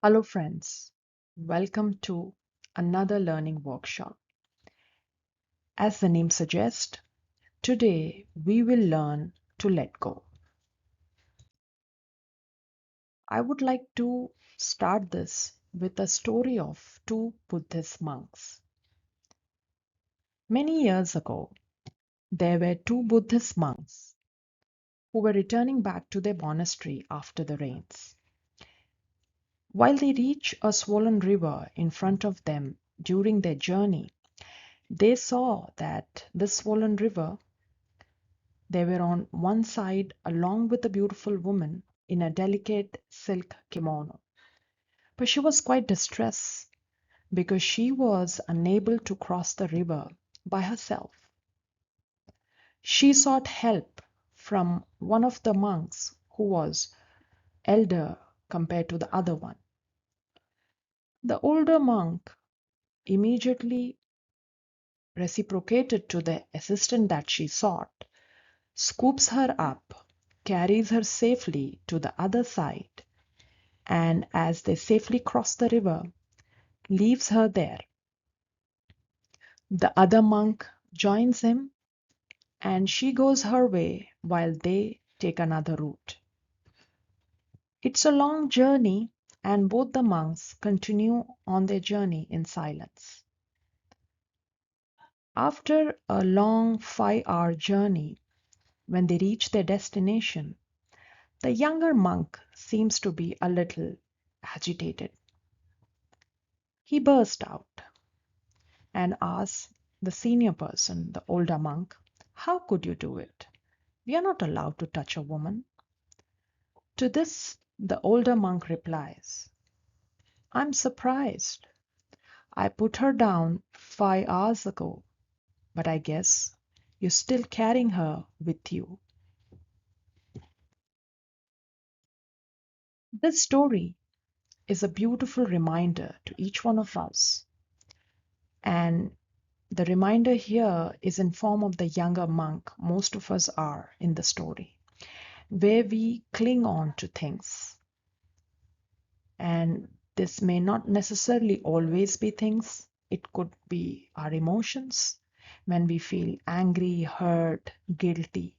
Hello, friends. Welcome to another learning workshop. As the name suggests, today we will learn to let go. I would like to start this with a story of two Buddhist monks. Many years ago, there were two Buddhist monks who were returning back to their monastery after the rains. While they reached a swollen river in front of them during their journey, they saw that this swollen river. They were on one side along with a beautiful woman in a delicate silk kimono. But she was quite distressed because she was unable to cross the river by herself. She sought help from one of the monks who was elder compared to the other one. The older monk immediately reciprocated to the assistance that she sought, scoops her up, carries her safely to the other side, and as they safely cross the river, leaves her there. The other monk joins him, and she goes her way while they take another route. It's a long journey, and both the monks continue on their journey in silence. After a long 5-hour journey, when they reach their destination, the younger monk seems to be a little agitated. He burst out and asks the senior person, the older monk, "How could you do it? We are not allowed to touch a woman." To this, the older monk replies, "I'm surprised. I put her down 5 hours ago, but I guess you're still carrying her with you." This story is a beautiful reminder to each one of us, and the reminder here is in form of the younger monk most of us are in the story, where we cling on to things. And this may not necessarily always be things, it could be our emotions when we feel angry, hurt, guilty.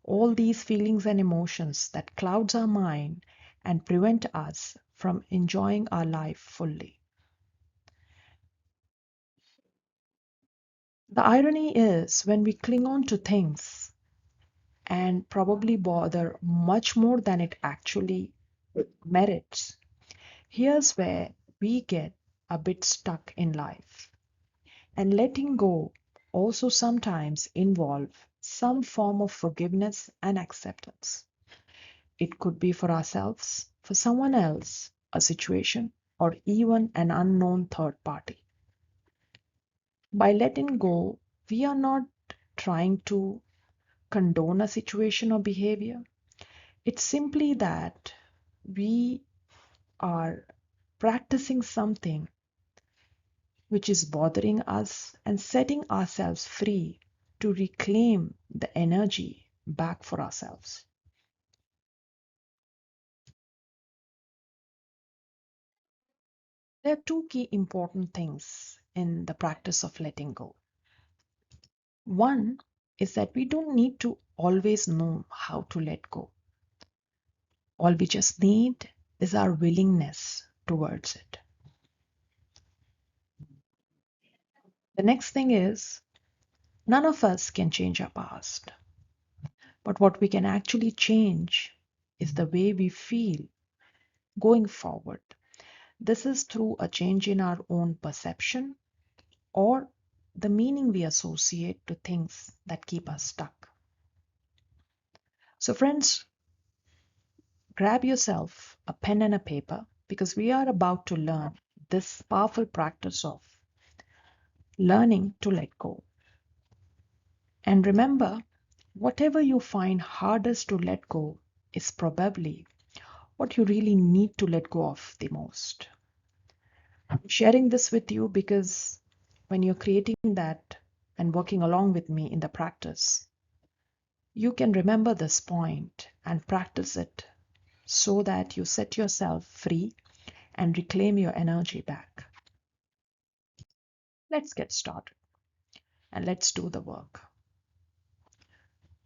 All these feelings and emotions that clouds our mind and prevent us from enjoying our life fully. The irony is when we cling on to things and probably bother much more than it actually merits, here's where we get a bit stuck in life. And letting go also sometimes involve some form of forgiveness and acceptance. It could be for ourselves, for someone else, a situation, or even an unknown third party. By letting go, we are not trying to condone a situation or behavior. It's simply that we are practicing something which is bothering us and setting ourselves free to reclaim the energy back for ourselves. There are two key important things in the practice of letting go. One is that we don't need to always know how to let go. All we just need is our willingness towards it. The next thing is, none of us can change our past. But what we can actually change is the way we feel going forward. This is through a change in our own perception or the meaning we associate to things that keep us stuck. So, friends, grab yourself a pen and a paper because we are about to learn this powerful practice of learning to let go. And remember, whatever you find hardest to let go is probably what you really need to let go of the most. I'm sharing this with you because when you're creating that and working along with me in the practice, you can remember this point and practice it so that you set yourself free and reclaim your energy back. Let's get started and let's do the work.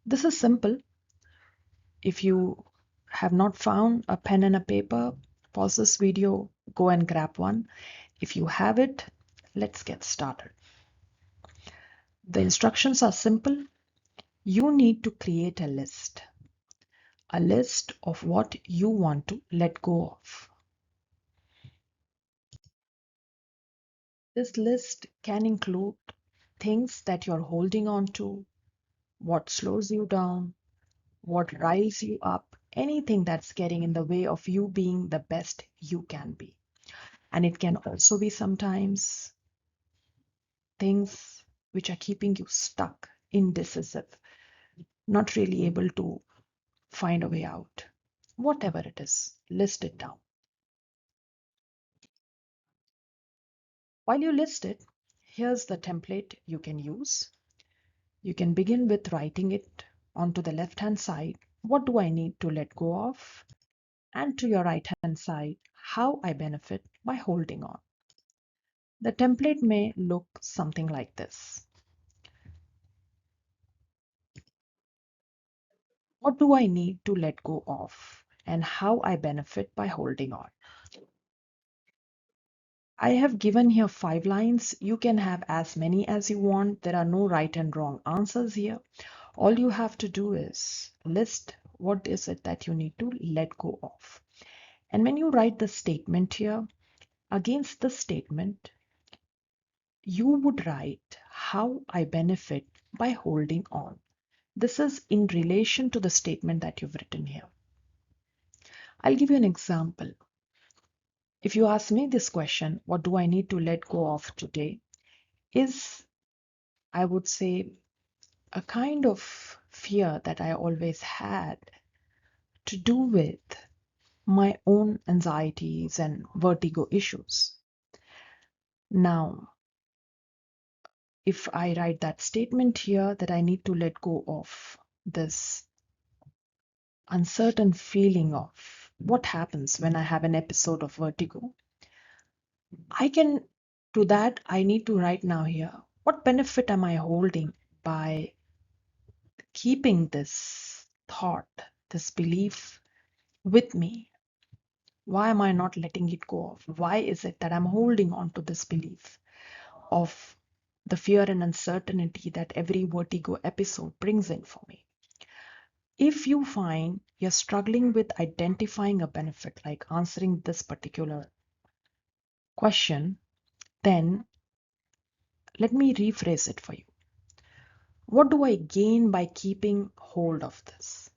This is simple. If you have not found a pen and a paper, pause this video, go and grab one. If you have it, let's get started. The instructions are simple. You need to create a list of what you want to let go of. This list can include things that you're holding on to, what slows you down, what riles you up, anything that's getting in the way of you being the best you can be. And it can also be sometimes things which are keeping you stuck, indecisive, not really able to find a way out. Whatever it is, list it down. While you list it, here's the template you can use. You can begin with writing it onto the left-hand side. What do I need to let go of? And to your right-hand side, how I benefit by holding on. The template may look something like this. What do I need to let go of? And how I benefit by holding on. I have given here 5 lines. You can have as many as you want. There are no right and wrong answers here. All you have to do is list what is it that you need to let go of. And when you write the statement here, against the statement, you would write how I benefit by holding on. This is in relation to the statement that you've written here. I'll give you an example. If you ask me this question, what do I need to let go of today? Is, I would say, a kind of fear that I always had to do with my own anxieties and vertigo issues. Now, if I write that statement here that I need to let go of this uncertain feeling of what happens when I have an episode of vertigo, I can, to that, I need to write now here, what benefit am I holding by keeping this thought, this belief with me? Why am I not letting it go off? Why is it that I'm holding on to this belief of the fear and uncertainty that every vertigo episode brings in for me? If you find you're struggling with identifying a benefit, like answering this particular question, then let me rephrase it for you. What do I gain by keeping hold of this?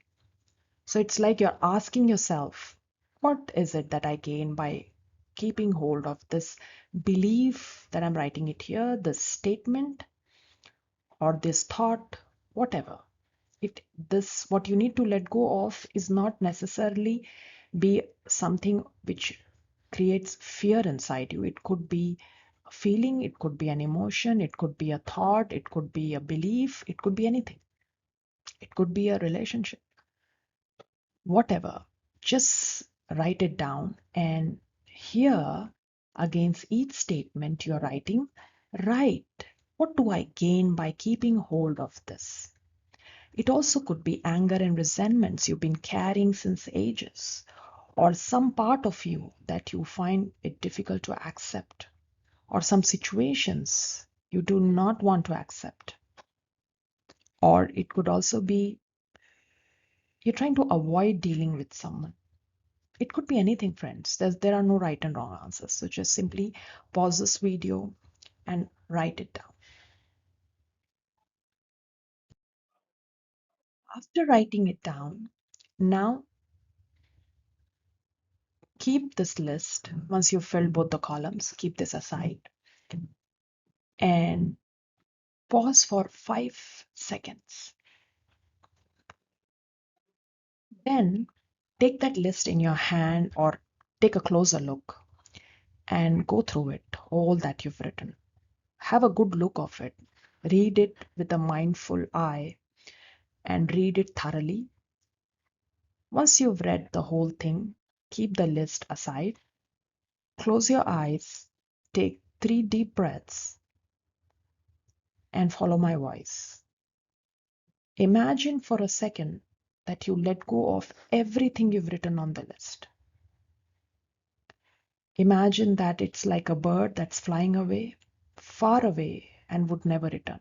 So it's like you're asking yourself, what is it that I gain by keeping hold of this belief that I'm writing it here, this statement, or this thought, whatever. If this, what you need to let go of is not necessarily be something which creates fear inside you. It could be a feeling, it could be an emotion, it could be a thought, it could be a belief, it could be anything. It could be a relationship, whatever. Just write it down, and here against each statement you're writing, write, what do I gain by keeping hold of this? It also could be anger and resentments you've been carrying since ages, or some part of you that you find it difficult to accept, or some situations you do not want to accept. Or it could also be you're trying to avoid dealing with someone. It could be anything, friends. There are no right and wrong answers. So just simply pause this video and write it down. After writing it down, now keep this list. Once you've filled both the columns, keep this aside and pause for 5 seconds. Then take that list in your hand or take a closer look and go through it, all that you've written. Have a good look of it. Read it with a mindful eye and read it thoroughly. Once you've read the whole thing, keep the list aside Close your eyes, take 3 deep breaths, and follow my voice. Imagine for a second that you let go of everything you've written on the list. Imagine that it's like a bird that's flying away, far away, and would never return.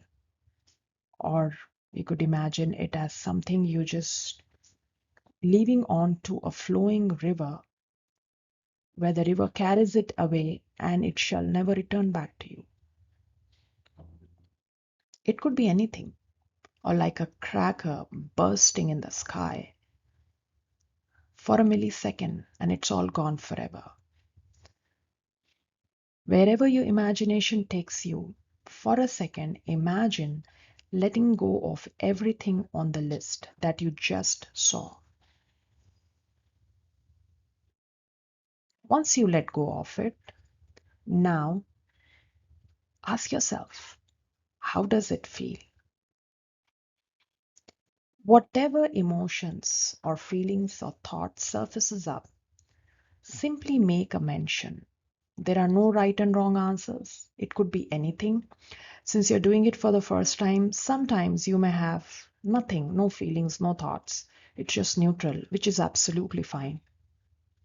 Or you could imagine it as something you just leaving on to a flowing river where the river carries it away and it shall never return back to you. It could be anything, or like a cracker bursting in the sky for a millisecond and it's all gone forever. Wherever your imagination takes you, for a second, imagine letting go of everything on the list that you just saw. Once you let go of it, now ask yourself, how does it feel? Whatever emotions or feelings or thoughts surfaces up, simply make a mention. There are no right and wrong answers. It could be anything. Since you're doing it for the first time, sometimes you may have nothing, no feelings, no thoughts. It's just neutral, which is absolutely fine.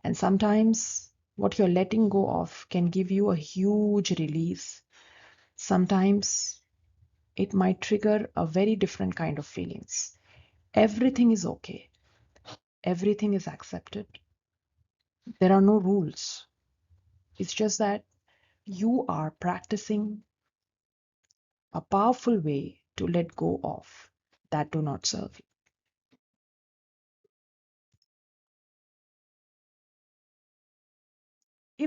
And sometimes what you're letting go of can give you a huge release. Sometimes it might trigger a very different kind of feelings. Everything is okay. Everything is accepted. There are no rules. It's just that you are practicing a powerful way to let go of that do not serve you.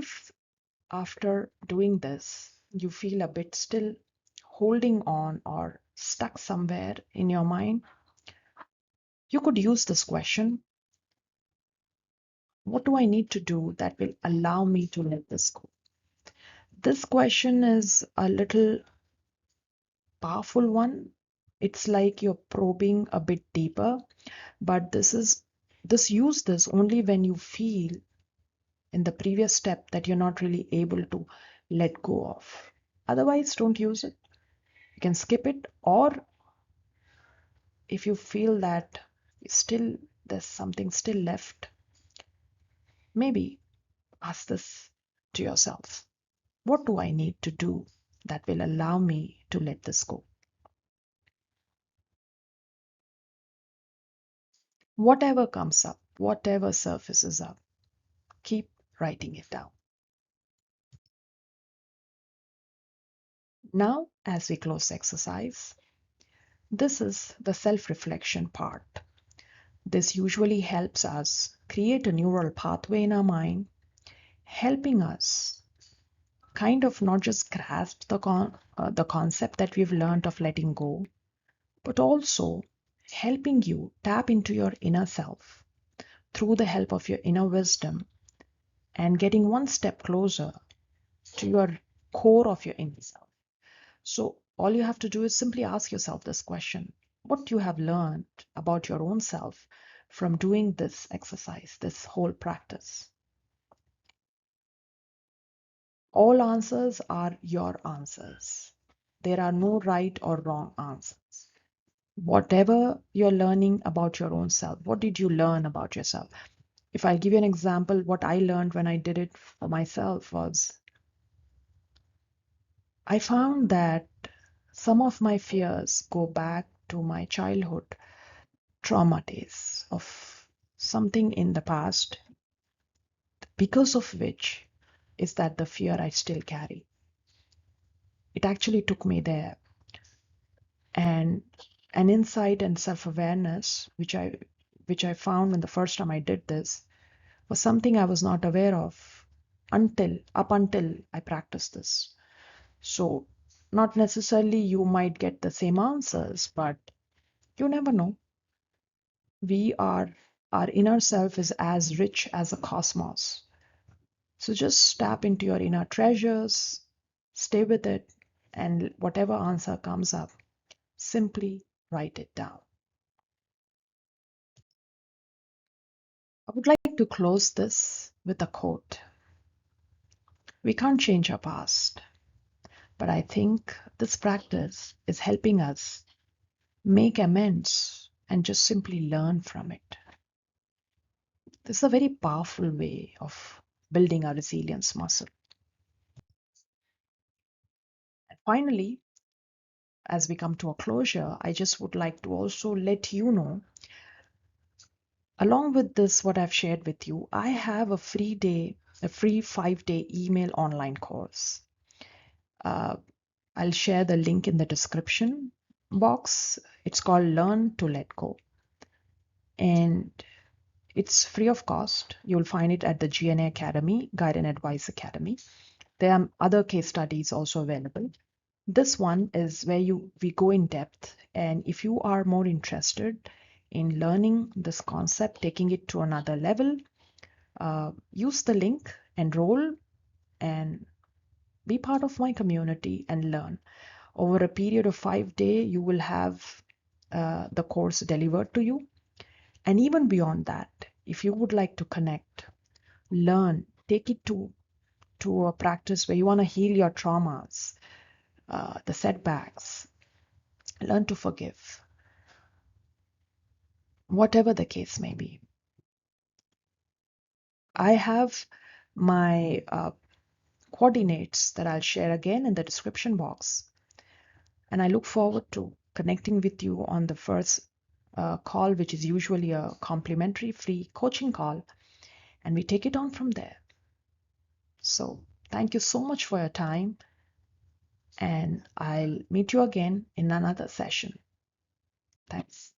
If after doing this you feel a bit still holding on or stuck somewhere in your mind, you could use this question: what do I need to do that will allow me to let this go? This question is a little powerful one. It's like you're probing a bit deeper, but this use this only when you feel in the previous step that you're not really able to let go of. Otherwise, don't use it. You can skip it, or if you feel that still there's something still left, maybe ask this to yourself: what do I need to do that will allow me to let this go? Whatever comes up, whatever surfaces up, keep writing it down. Now, as we close the exercise, this is the self-reflection part. This usually helps us create a neural pathway in our mind, helping us kind of not just grasp the concept that we've learned of letting go, but also helping you tap into your inner self through the help of your inner wisdom and getting one step closer to your core of your inner self. So all you have to do is simply ask yourself this question: what you have learned about your own self from doing this exercise, this whole practice. All answers are your answers. There are no right or wrong answers. Whatever you're learning about your own self, what did you learn about yourself? If I give you an example, what I learned when I did it for myself was I found that some of my fears go back to my childhood trauma days of something in the past, because of which is that the fear I still carry. It actually took me there. And an insight and self-awareness, which I found when the first time I did this, was something I was not aware of up until I practiced this. So not necessarily you might get the same answers, but you never know. Our inner self is as rich as a cosmos. So just tap into your inner treasures, stay with it, and whatever answer comes up, simply write it down. I would like to close this with a quote. We can't change our past, but I think this practice is helping us make amends and just simply learn from it. This is a very powerful way of building our resilience muscle. And finally, as we come to a closure, I just would like to also let you know, along with this, what I've shared with you, I have a free 5-day email online course. Uh, I'll share the link in the description box. It's called Learn to Let Go. And it's free of cost. You'll find it at the GNA Academy, Guide and Advice Academy. There are other case studies also available. This one is where we go in depth, and if you are more interested in learning this concept, taking it to another level, use the link, enroll, and be part of my community and learn. Over a period of 5 days, you will have the course delivered to you. And even beyond that, if you would like to connect, learn, take it to a practice where you want to heal your traumas, the setbacks, learn to forgive, whatever the case may be. I have my coordinates that I'll share again in the description box. And I look forward to connecting with you on the first call, which is usually a complimentary free coaching call. And we take it on from there. So thank you so much for your time. And I'll meet you again in another session. Thanks.